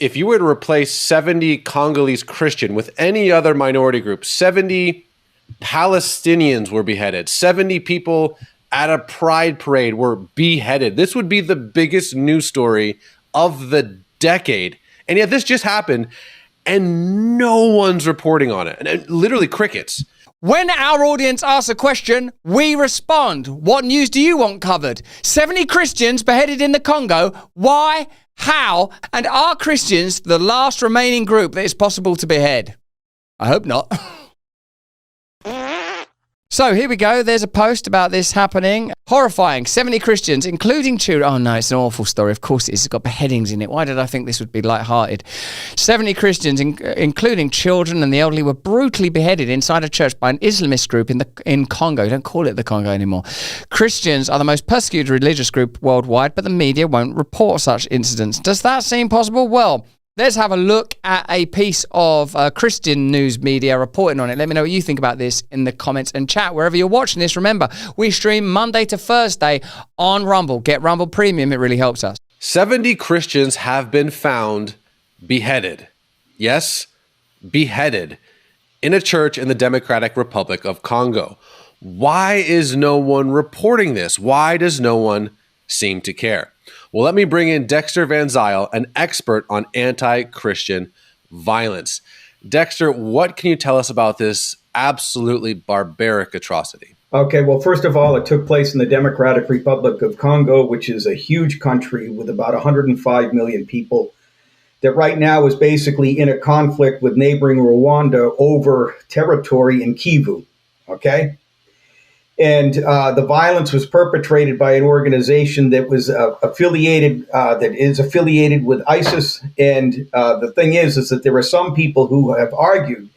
if you were to replace 70 Congolese Christian with any other minority group, 70 Palestinians were beheaded, 70 people at a pride parade were beheaded. This would be the biggest news story of the decade. And yet this just happened and no one's reporting on it. And literally crickets. When our audience asks a question, we respond. What news do you want covered? 70 Christians beheaded in the Congo. Why? How? And are Christians the last remaining group that is possible to behead? I hope not. So here we go. There's a post about this happening. Horrifying. 70 Christians, including children. Oh no, it's an awful story. Of course it is. It's got beheadings in it. Why did I think this would be lighthearted? 70 Christians, including children and the elderly, were brutally beheaded inside a church by an Islamist group in Congo. Don't call it the Congo anymore. Christians are the most persecuted religious group worldwide, but the media won't report such incidents. Does that seem possible? Well, let's have a look at a piece of Christian news media reporting on it. Let me know what you think about this in the comments and chat. Wherever you're watching this, remember, we stream Monday to Thursday on Rumble. Get Rumble Premium. It really helps us. 70 Christians have been found beheaded. Yes, beheaded in a church in the Democratic Republic of Congo. Why is no one reporting this? Why does no one seem to care? Well, let me bring in Dexter Van Zyl, an expert on anti-Christian violence. Dexter, what can you tell us about this absolutely barbaric atrocity? Okay, well, first of all, it took place in the Democratic Republic of Congo, which is a huge country with about 105 million people that right now is basically in a conflict with neighboring Rwanda over territory in Kivu, okay? And the violence was perpetrated by an organization that was affiliated with ISIS. And the thing is that there are some people who have argued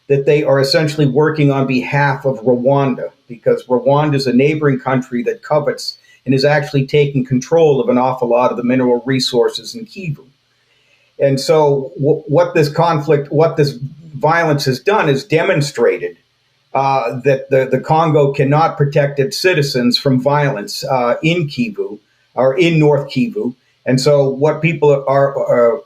that they are essentially working on behalf of Rwanda, because Rwanda is a neighboring country that covets and is actually taking control of an awful lot of the mineral resources in Kivu. And so what this violence has done is demonstrated that the Congo cannot protect its citizens from violence in Kivu or in North Kivu. And so what people are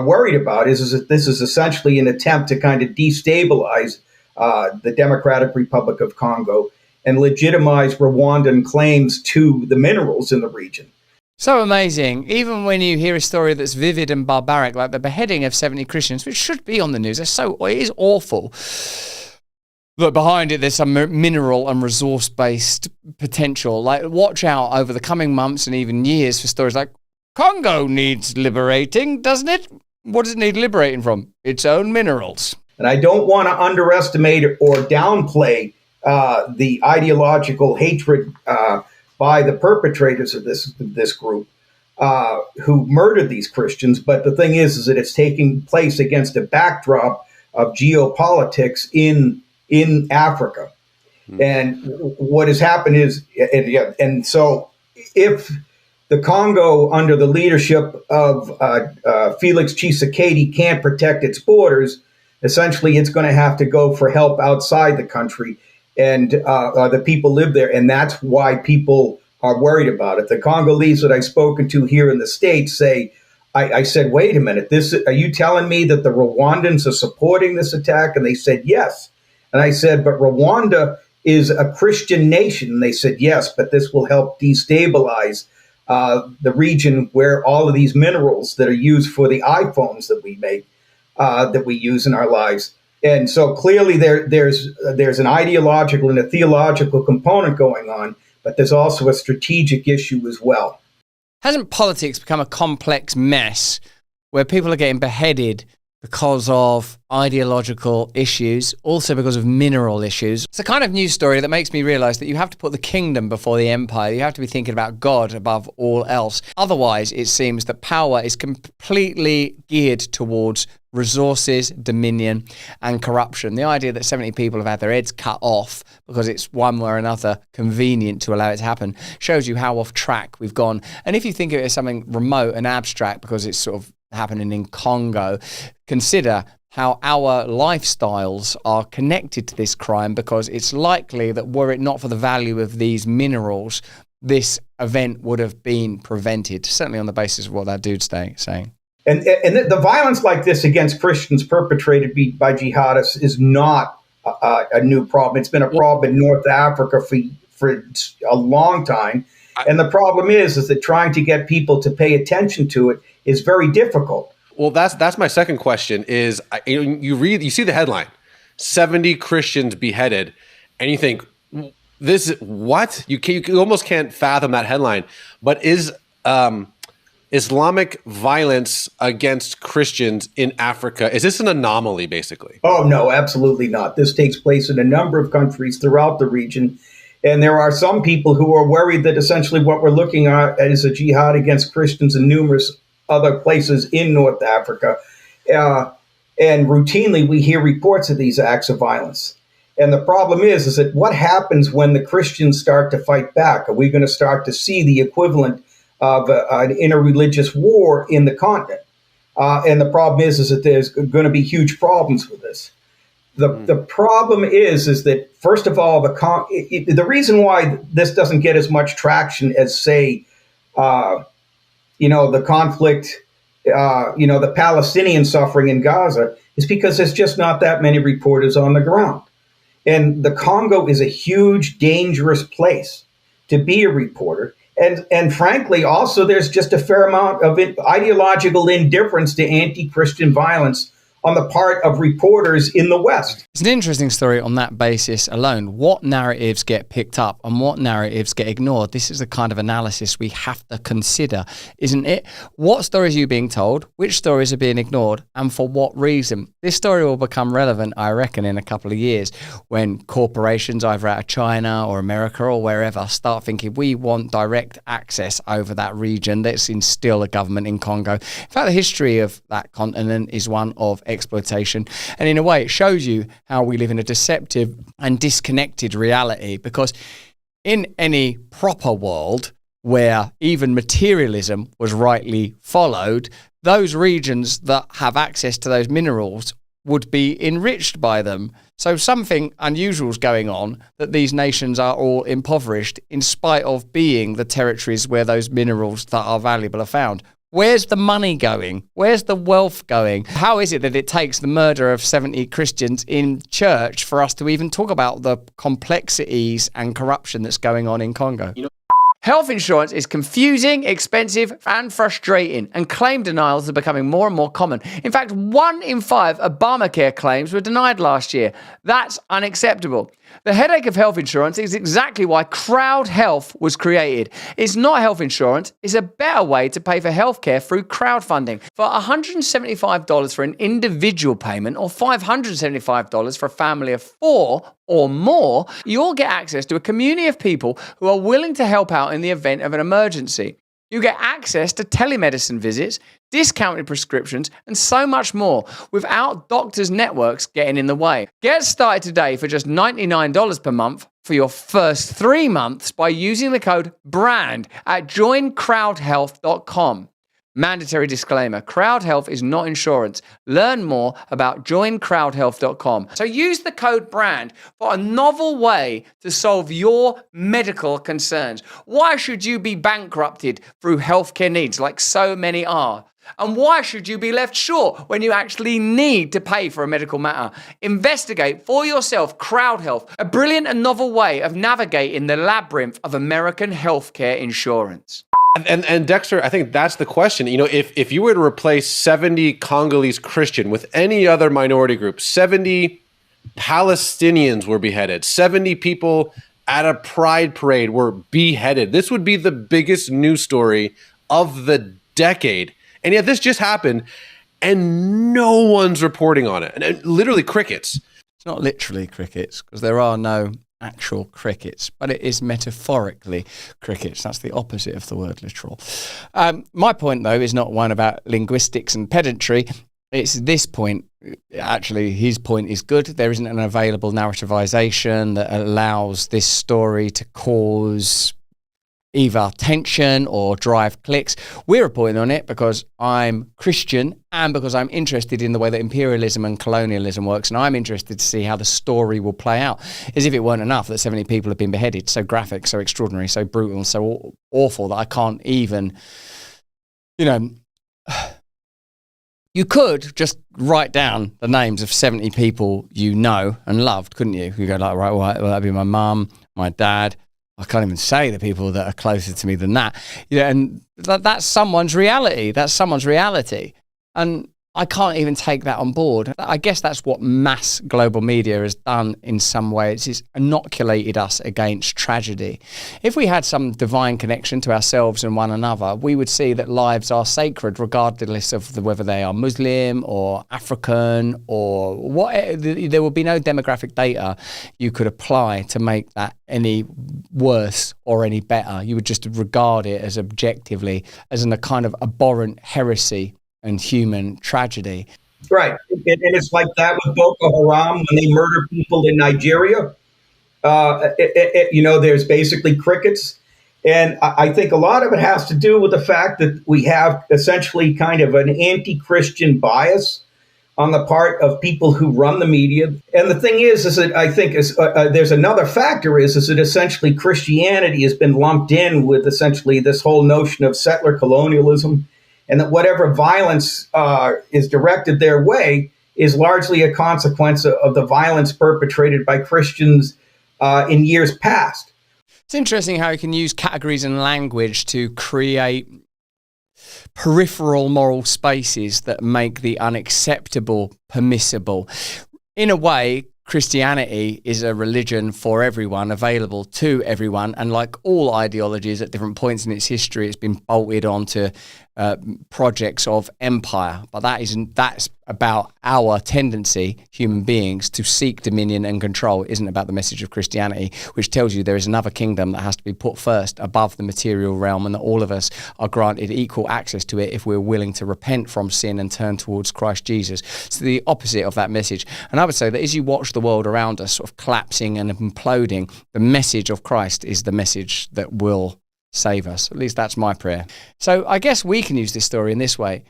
worried about is that this is essentially an attempt to kind of destabilize the Democratic Republic of Congo and legitimize Rwandan claims to the minerals in the region. So amazing. Even when you hear a story that's vivid and barbaric, like the beheading of 70 Christians, which should be on the news, it is awful. But behind it, there's some mineral and resource-based potential. Like, watch out over the coming months and even years for stories like, Congo needs liberating, doesn't it? What does it need liberating from? Its own minerals. And I don't want to underestimate or downplay the ideological hatred by the perpetrators of this group who murdered these Christians. But the thing is that it's taking place against a backdrop of geopolitics in Africa. And what has happened is, and so if the Congo, under the leadership of Felix Tshisekedi, can't protect its borders, essentially it's going to have to go for help outside the country, and the people live there, and that's why people are worried about it. The Congolese that I've spoken to here in the States say, I said, wait a minute, are you telling me that the Rwandans are supporting this attack? And they said, yes. And I said, but Rwanda is a Christian nation. And they said, yes, but this will help destabilize the region where all of these minerals that are used for the iPhones that we make, that we use in our lives. And so clearly there's an ideological and a theological component going on, but there's also a strategic issue as well. Hasn't politics become a complex mess where people are getting beheaded because of ideological issues, also because of mineral issues? It's a kind of news story that makes me realize that you have to put the kingdom before the empire. You have to be thinking about God above all else. Otherwise, it seems that power is completely geared towards resources, dominion, and corruption. The idea that 70 people have had their heads cut off because it's one way or another convenient to allow it to happen shows you how off track we've gone. And if you think of it as something remote and abstract because it's sort of happening in Congo, consider how our lifestyles are connected to this crime, because it's likely that were it not for the value of these minerals, this event would have been prevented, certainly on the basis of what that dude's saying. And the violence like this against Christians perpetrated by jihadists is not a new problem. It's been a problem in North Africa for a long time. And the problem is that trying to get people to pay attention to it is very difficult. Well, that's my second question is you see the headline, 70 Christians beheaded, and you think, what? You almost can't fathom that headline. But is Islamic violence against Christians in Africa, is this an anomaly, basically? Oh, no, absolutely not. This takes place in a number of countries throughout the region. And there are some people who are worried that essentially what we're looking at is a jihad against Christians in numerous other places in North Africa. And routinely, we hear reports of these acts of violence. And the problem is that what happens when the Christians start to fight back? Are we going to start to see the equivalent of an interreligious war in the continent? And the problem is that there's going to be huge problems with this. The problem is that, first of all, the reason why this doesn't get as much traction as, say, the conflict, the Palestinian suffering in Gaza is because there's just not that many reporters on the ground. And the Congo is a huge, dangerous place to be a reporter. And frankly, also, there's just a fair amount of ideological indifference to anti-Christian violence on the part of reporters in the West. It's an interesting story on that basis alone. What narratives get picked up and what narratives get ignored? This is the kind of analysis we have to consider, isn't it? What stories are you being told? Which stories are being ignored? And for what reason? This story will become relevant, I reckon, in a couple of years when corporations, either out of China or America or wherever, start thinking we want direct access over that region. Let's instill a government in Congo. In fact, the history of that continent is one of exploitation. And in a way, it shows you how we live in a deceptive and disconnected reality, because in any proper world where even materialism was rightly followed, those regions that have access to those minerals would be enriched by them. So something unusual is going on, that these nations are all impoverished in spite of being the territories where those minerals that are valuable are found. Where's the money going? Where's the wealth going? How is it that it takes the murder of 70 Christians in church for us to even talk about the complexities and corruption that's going on in Congo? Health insurance is confusing, expensive, and frustrating, and claim denials are becoming more and more common. In fact, 1 in 5 Obamacare claims were denied last year. That's unacceptable. The headache of health insurance is exactly why CrowdHealth was created. It's not health insurance, it's a better way to pay for healthcare through crowdfunding. For $175 for an individual payment or $575 for a family of 4 or more, you'll get access to a community of people who are willing to help out in the event of an emergency. You get access to telemedicine visits, discounted prescriptions, and so much more without doctors' networks getting in the way. Get started today for just $99 per month for your first 3 months by using the code BRAND at joincrowdhealth.com. Mandatory disclaimer, CrowdHealth is not insurance. Learn more about joincrowdhealth.com. So use the code BRAND for a novel way to solve your medical concerns. Why should you be bankrupted through healthcare needs like so many are? And why should you be left short when you actually need to pay for a medical matter? Investigate for yourself CrowdHealth, a brilliant and novel way of navigating the labyrinth of American healthcare insurance. And Dexter, I think that's the question. If you were to replace 70 Congolese Christian with any other minority group, 70 Palestinians were beheaded, 70 people at a pride parade were beheaded. This would be the biggest news story of the decade. And yet this just happened and no one's reporting on it. And literally crickets. It's not literally crickets, because there are no actual crickets, but it is metaphorically crickets. That's the opposite of the word literal. My point, though, is not one about linguistics and pedantry. It's this point. Actually, his point is good. There isn't an available narrativization that allows this story to cause either tension or drive clicks. We're reporting on it because I'm Christian and because I'm interested in the way that imperialism and colonialism works, and I'm interested to see how the story will play out. As if it weren't enough that 70 people have been beheaded. So graphic, so extraordinary, so brutal, so awful that I can't even, You could just write down the names of 70 people you know and loved, couldn't you? You go like, right, well, that'd be my mum, my dad. I can't even say the people that are closer to me than that. And that's someone's reality. That's someone's reality. And I can't even take that on board. I guess that's what mass global media has done in some ways. It's inoculated us against tragedy. If we had some divine connection to ourselves and one another, we would see that lives are sacred regardless of whether they are Muslim or African or what. There would be no demographic data you could apply to make that any worse or any better. You would just regard it as objectively as a kind of abhorrent heresy and human tragedy. Right. And it's like that with Boko Haram when they murder people in Nigeria. There's basically crickets. And I think a lot of it has to do with the fact that we have essentially kind of an anti-Christian bias on the part of people who run the media. And the thing is that I think there's another factor is that essentially Christianity has been lumped in with essentially this whole notion of settler colonialism, and that whatever violence is directed their way is largely a consequence of the violence perpetrated by Christians in years past. It's interesting how you can use categories and language to create peripheral moral spaces that make the unacceptable permissible. In a way, Christianity is a religion for everyone, available to everyone, and like all ideologies at different points in its history, it's been bolted onto projects of empire. But that's about our tendency, human beings, to seek dominion and control. It isn't about the message of Christianity, which tells you there is another kingdom that has to be put first above the material realm, and that all of us are granted equal access to it if we're willing to repent from sin and turn towards Christ Jesus. It's the opposite of that message. And I would say that as you watch the world around us sort of collapsing and imploding, the message of Christ is the message that will save us. At least that's my prayer. So I guess we can use this story in this way.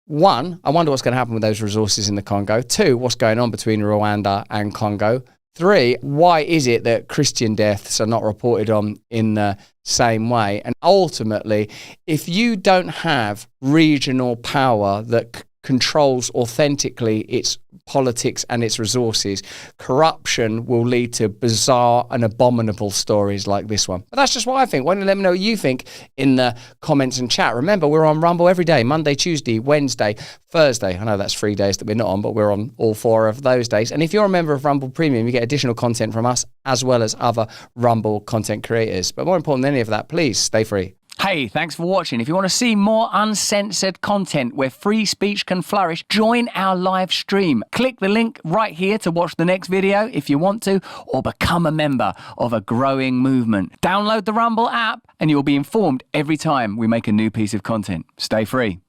One, I wonder what's going to happen with those resources in the Congo. Two, what's going on between Rwanda and Congo. Three, why is it that Christian deaths are not reported on in the same way? And ultimately, if you don't have regional power that controls authentically its politics and its resources, corruption will lead to bizarre and abominable stories like this one. But that's just what I think. Why don't you let me know what you think in the comments and chat? Remember, we're on Rumble every day, Monday, Tuesday, Wednesday, Thursday. I know that's 3 days that we're not on, but we're on all 4 of those days. And if you're a member of Rumble Premium, you get additional content from us as well as other Rumble content creators. But more important than any of that, please stay free. Hey, thanks for watching. If you want to see more uncensored content where free speech can flourish, join our live stream. Click the link right here to watch the next video if you want to, or become a member of a growing movement. Download the Rumble app and you'll be informed every time we make a new piece of content. Stay free.